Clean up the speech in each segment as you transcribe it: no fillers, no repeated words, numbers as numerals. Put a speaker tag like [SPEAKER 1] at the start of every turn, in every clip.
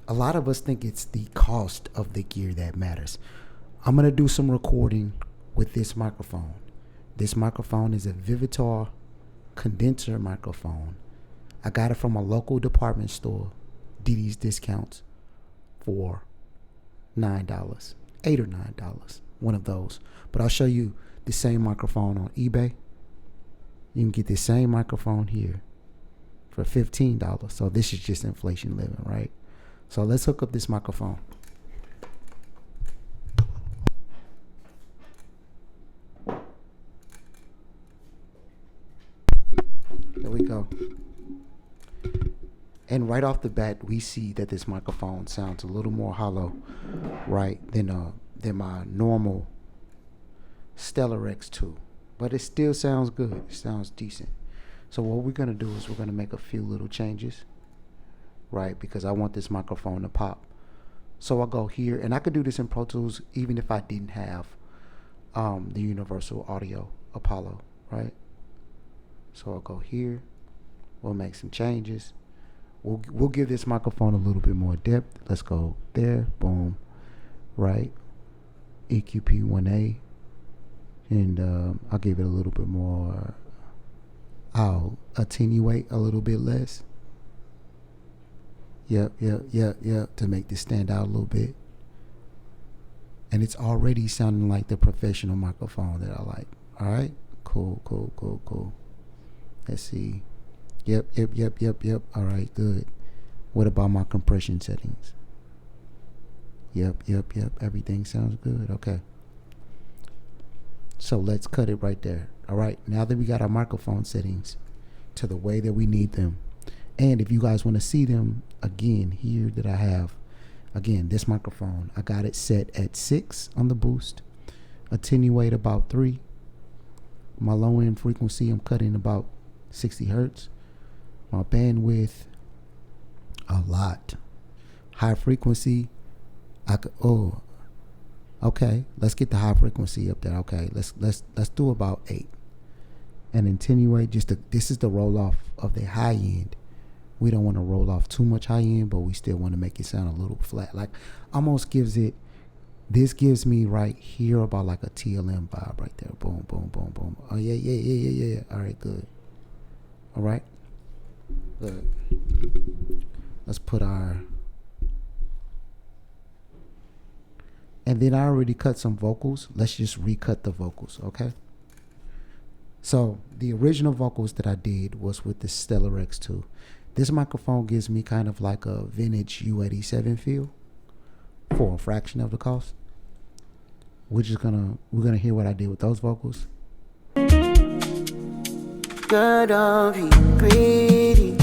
[SPEAKER 1] a lot of us think it's the cost of the gear that matters. I'm going to do some recording with this microphone. This microphone is a Vivitar condenser microphone. I got it from a local department store, DD's Discounts, for $9, $8 or $9, one of those. But I'll show you the same microphone on eBay. You can get the same microphone here for $15. So this is just inflation living, right? So let's hook up this microphone. There we go. And right off the bat, we see that this microphone sounds a little more hollow, right, than my normal Stellar X2. But it still sounds good. It sounds decent. So what we're going to do is we're going to make a few little changes, right, because I want this microphone to pop. So I'll go here, and I could do this in Pro Tools even if I didn't have the Universal Audio Apollo, right? So I'll go here. We'll make some changes. We'll give this microphone a little bit more depth. Let's go there. Boom. Right. EQP 1A. And I'll give it a little bit more. I'll attenuate a little bit less. Yep. To make this stand out a little bit. And it's already sounding like the professional microphone that I like. All right. Cool. Let's see. Yep. All right, good. What about my compression settings? Yep. Everything sounds good. Okay. So let's cut it right there. All right. Now that we got our microphone settings to the way that we need them, and if you guys want to see them again here that I have, again, this microphone, I got it set at 6 on the boost, attenuate about 3. My low end frequency, I'm cutting about 60 hertz. My bandwidth, a lot. High frequency, okay. Let's get the high frequency up there. Okay, let's do about 8. And attenuate. This is the roll off of the high end. We don't want to roll off too much high end, but we still want to make it sound a little flat. Like almost gives it. This gives me right here about like a TLM vibe right there. Boom. Oh yeah. All right, good. All right. Good. Let's put our. And then I already cut some vocals. Let's just recut the vocals, okay? So the original vocals that I did was with the Stellar X2. This microphone gives me kind of like a vintage U87 feel for a fraction of the cost. We're gonna hear what I did with those vocals.
[SPEAKER 2] Girl, don't be greedy.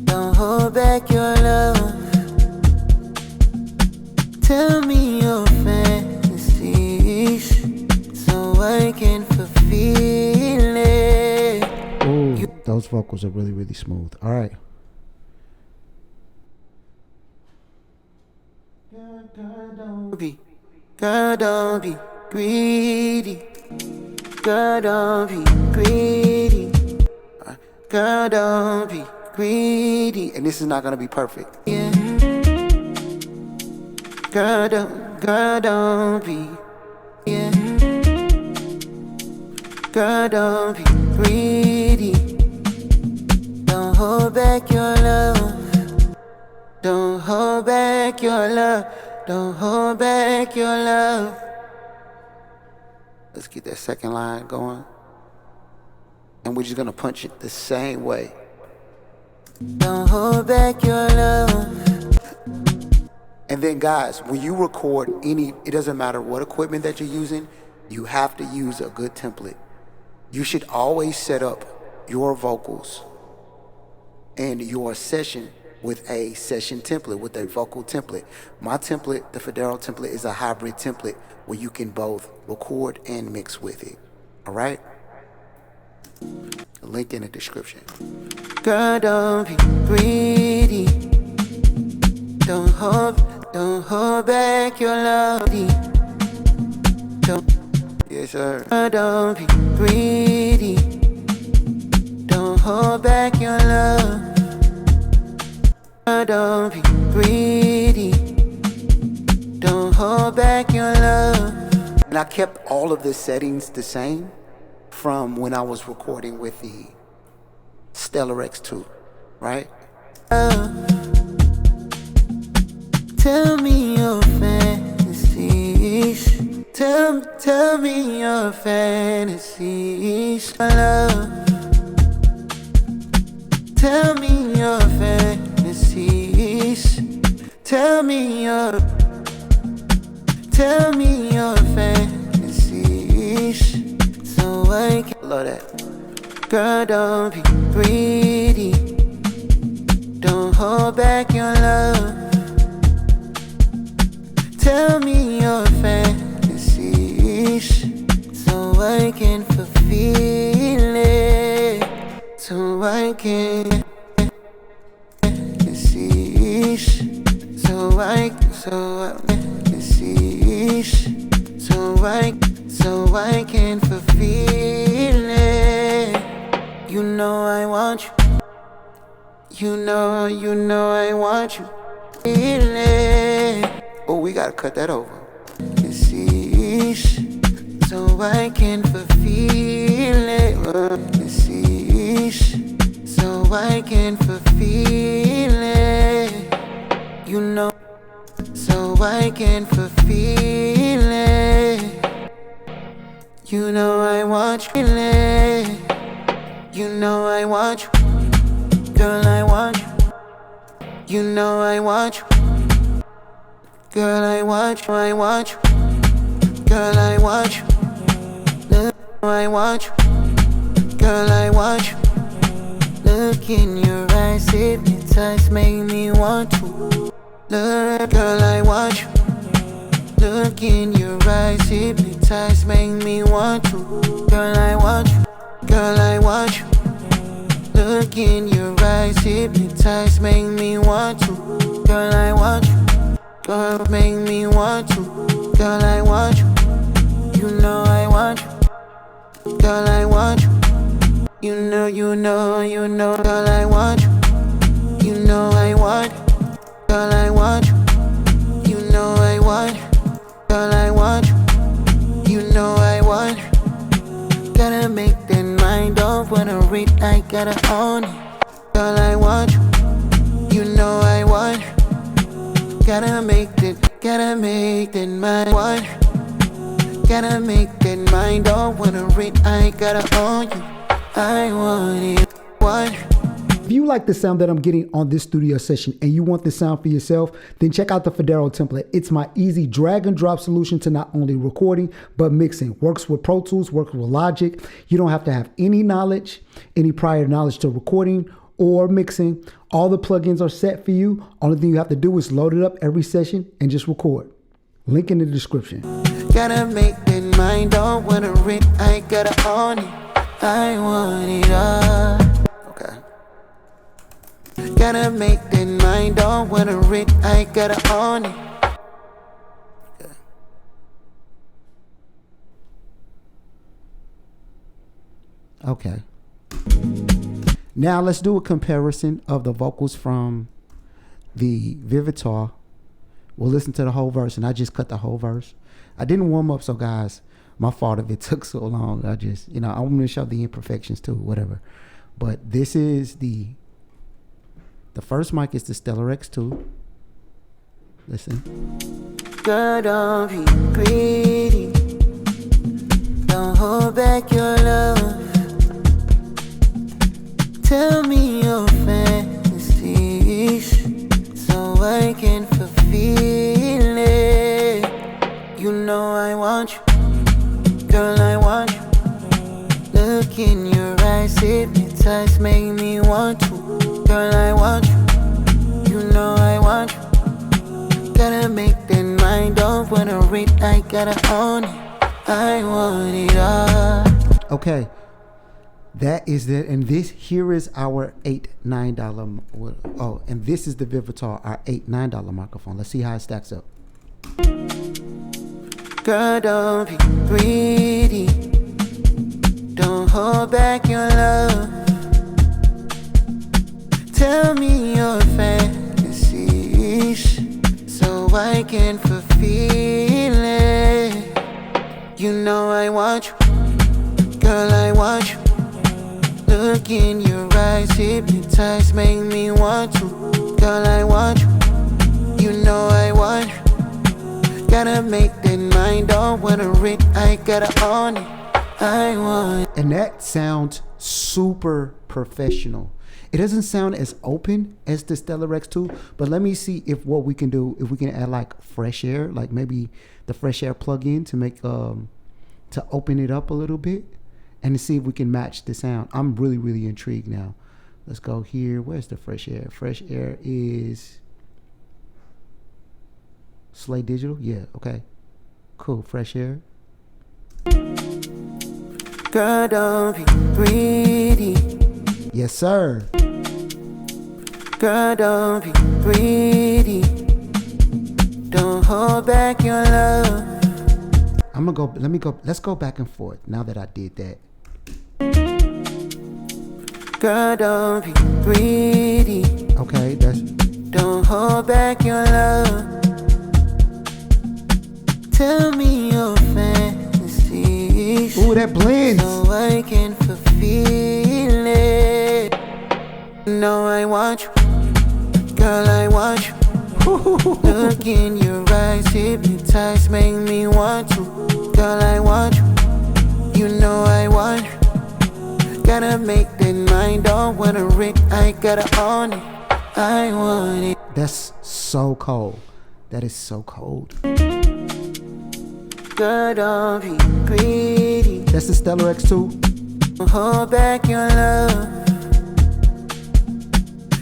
[SPEAKER 2] Don't hold back your love. Tell me your fantasies so I can fulfill it.
[SPEAKER 1] Ooh, those vocals are really, really smooth. All right.
[SPEAKER 2] Girl, don't be greedy. Girl, don't be greedy. Girl, don't be greedy.
[SPEAKER 1] And this is not gonna be perfect.
[SPEAKER 2] Yeah. Girl, don't be. Yeah. Girl, don't be greedy. Don't hold back your love. Don't hold back your love. Don't hold back your love.
[SPEAKER 1] Let's get that second line going. And we're just gonna punch it the same way.
[SPEAKER 2] Don't hold back your love.
[SPEAKER 1] And then guys, when you record it doesn't matter what equipment that you're using, you have to use a good template. You should always set up your vocals and your session with a session template, with a vocal template. My template, the Fedarro template, is a hybrid template where you can both record and mix with it. All right? Link in the description.
[SPEAKER 2] Girl, don't be greedy. Don't hold back your love.
[SPEAKER 1] Yes, sir.
[SPEAKER 2] Girl, don't be greedy. Don't hold back your love. Girl, don't be greedy. Don't hold back your love.
[SPEAKER 1] And I kept all of the settings the same from when I was recording with the Stellar X2, right?
[SPEAKER 2] Tell me your fantasies. Tell me your fantasies. Love. Tell me your fantasies. Tell me your fantasies. So I can
[SPEAKER 1] Love that.
[SPEAKER 2] Girl, don't be greedy. Don't hold back your love. Tell me your fantasies, so I can fulfill it. So I can fantasies, so I fantasies, so I can fulfill it. You know I want you. You know I want you. Feel it.
[SPEAKER 1] Oh, we gotta cut that over.
[SPEAKER 2] Fantasies, so I can fulfill it. Fantasies, so I can fulfill it. You know, so I can fulfill it. You know I want you. You know I want you. Girl, I want you. You know I want you. Girl, I want you, I want you. Girl, I want you. I want you. Girl, I want you. Look in your eyes, hypnotize, make me want to. Look, girl, I want you. Look in your eyes, hypnotize, make me want to. Girl, I want you. Girl, I want you. Look in your eyes, hypnotize, make me want to. Girl, I want you. Girl, make me want to. Girl, I want you. You know I want you. Girl, I want you. You know, girl, I want you. You know I want you. Girl, I want you. You know I want you. Girl, I want you. You know I want you. Gotta make that mind up when I read, I gotta own it. Girl, I want you. You know I want you. Gotta make that mind one. Gotta make that mind up when I read, I gotta own you. I want it one.
[SPEAKER 1] If you like the sound that I'm getting on this studio session and you want the sound for yourself, then check out the Fedarro template. It's my easy drag and drop solution to not only recording, but mixing. Works with Pro Tools, works with Logic. You don't have to have any prior knowledge to recording or mixing. All the plugins are set for you. Only thing you have to do is load it up every session and just record. Link in the description.
[SPEAKER 2] Gotta make that mind up when I read, I gotta own it. I want it all.
[SPEAKER 1] Okay.
[SPEAKER 2] Gotta make that mind up when I read, I gotta own it.
[SPEAKER 1] Okay. Now let's do a comparison of the vocals from the Vivitar. We'll listen to the whole verse, and I just cut the whole verse. I didn't warm up, so guys, my fault if it took so long. I just, I'm going to show the imperfections too, whatever. But this is the first mic is the Stellar X2. Listen.
[SPEAKER 2] Girl, don't be greedy. Don't hold back your love. Tell me your fantasies, so I can fulfill it. You know I want you. Girl, I want you. Look in your eyes, hypnotize, make me want to. Girl, I want you. You know I want you. Gotta make that mind up when I read, I gotta own it. I want it all.
[SPEAKER 1] Okay. That is it, and here is our $8-9. Oh, and this is the Vivitar, our $8-9 microphone. Let's see how it stacks up.
[SPEAKER 2] Girl, don't be greedy. Don't hold back your love. Tell me your fantasies. so I can fulfill it. You know I want you, girl, I want you. Look in your eyes, hypnotize, make me want to. Girl, I want you, you know I want you. Gotta make that mind, don't wanna read, I gotta own it. I want.
[SPEAKER 1] And that sounds super professional. It doesn't sound as open as the Stellar X2, but let me see if what we can do, if we can add like fresh air, like maybe the fresh air plug-in to make to open it up a little bit and to see if we can match the sound. I'm really, really intrigued now. Let's go here. Where's the fresh air? Fresh air is Slay Digital. Yeah, okay. Cool. Fresh air.
[SPEAKER 2] Girl, don't be greedy.
[SPEAKER 1] Yes, sir.
[SPEAKER 2] Girl, don't be greedy. Don't hold back your love.
[SPEAKER 1] I'm gonna go. Let's go back and forth now that I did that.
[SPEAKER 2] Girl, don't be greedy.
[SPEAKER 1] Okay, that's.
[SPEAKER 2] Don't hold back your love. Tell me your fantasies.
[SPEAKER 1] Ooh, that blends.
[SPEAKER 2] So I can fulfill it. No, I want you, girl, I want you. Look in your eyes, hypnotize, make me want to. Girl, I want you, you know I want you. Gotta make that mind, don't wanna read, I gotta own it. I want it.
[SPEAKER 1] That's so cold. That is so cold.
[SPEAKER 2] Girl, don't be greedy.
[SPEAKER 1] That's the Stellar X2.
[SPEAKER 2] Don't hold back your love.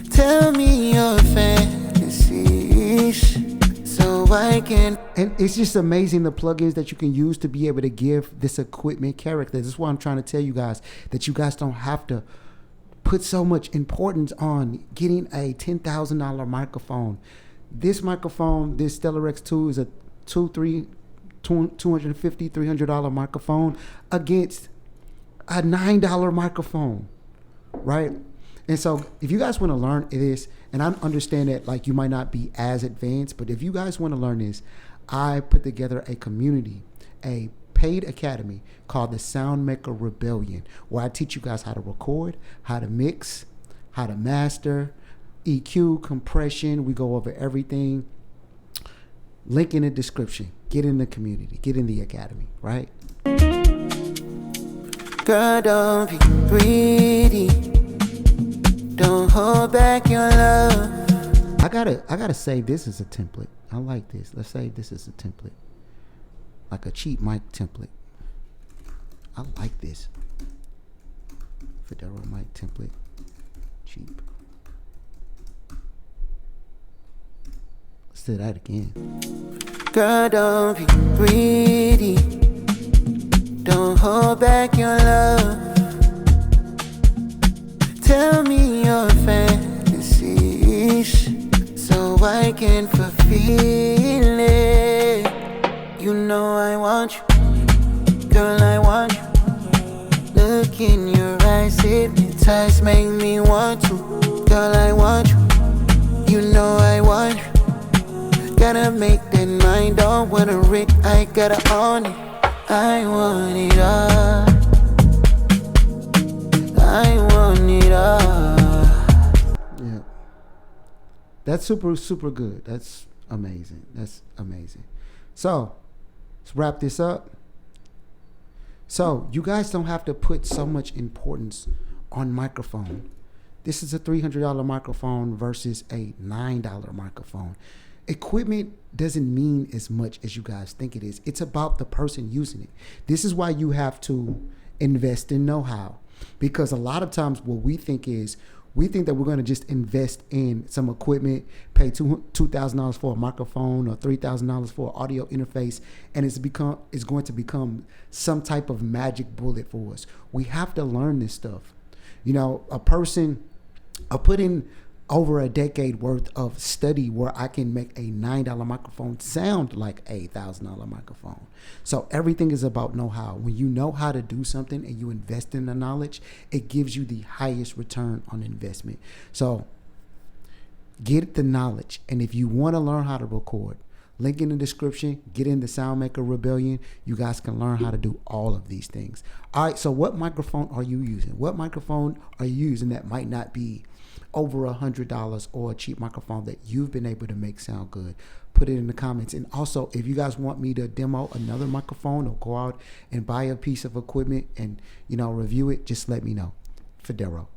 [SPEAKER 2] Tell me your fantasies so I can.
[SPEAKER 1] And it's just amazing the plugins that you can use to be able to give this equipment character. This is what I'm trying to tell you guys, that you guys don't have to put so much importance on getting a $10,000 microphone. This microphone, this Stellar X2 is a $250, $300 microphone against a $9 microphone, right? And so if you guys want to learn this, and I understand that like you might not be as advanced, but if you guys want to learn this, I put together a community, a paid academy called the Soundmaker Rebellion, where I teach you guys how to record, how to mix, how to master, EQ, compression. We go over everything. Link in the description. Get in the community. Get in the academy, right?
[SPEAKER 2] Girl, don't be greedy. Don't hold back your love.
[SPEAKER 1] I gotta save this as a template. I like this. Let's save this as a template. Like a cheap mic template. I like this. Fedarro mic template. Cheap. Let's do that again.
[SPEAKER 2] Girl, don't be greedy. Don't hold back your love. Tell me your fantasies so I can fulfill it. You know I want you, girl, I want you. Look in your eyes, hypnotize, make me want to. Girl, I want you, you know I want you. Gotta make that mind, don't wanna read, I gotta own it. I want it all. I want it all.
[SPEAKER 1] Yeah. That's super, super good. That's amazing. That's amazing. So, let's wrap this up. So, you guys don't have to put so much importance on microphone. This is a $300 microphone versus a $9 microphone. Equipment doesn't mean as much as you guys think it is. It's about the person using it. This is why you have to invest in know-how. Because a lot of times what we think is, we think that we're going to just invest in some equipment, pay $2,000 for a microphone or $3,000 for an audio interface, and it's going to become some type of magic bullet for us. We have to learn this stuff. You know, I put in over a decade worth of study where I can make a $9 microphone sound like a $1,000 microphone. So everything is about know-how. When you know how to do something and you invest in the knowledge, it gives you the highest return on investment. So Get the knowledge. And if you want to learn how to record, link in the description, get in the Soundmaker Rebellion. You guys can learn how to do all of these things. All right, so what microphone are you using? What microphone are you using that might not be over $100 or a cheap microphone that you've been able to make sound good? Put it in the comments. And also, if you guys want me to demo another microphone or go out and buy a piece of equipment and, review it, just let me know. Fedarro.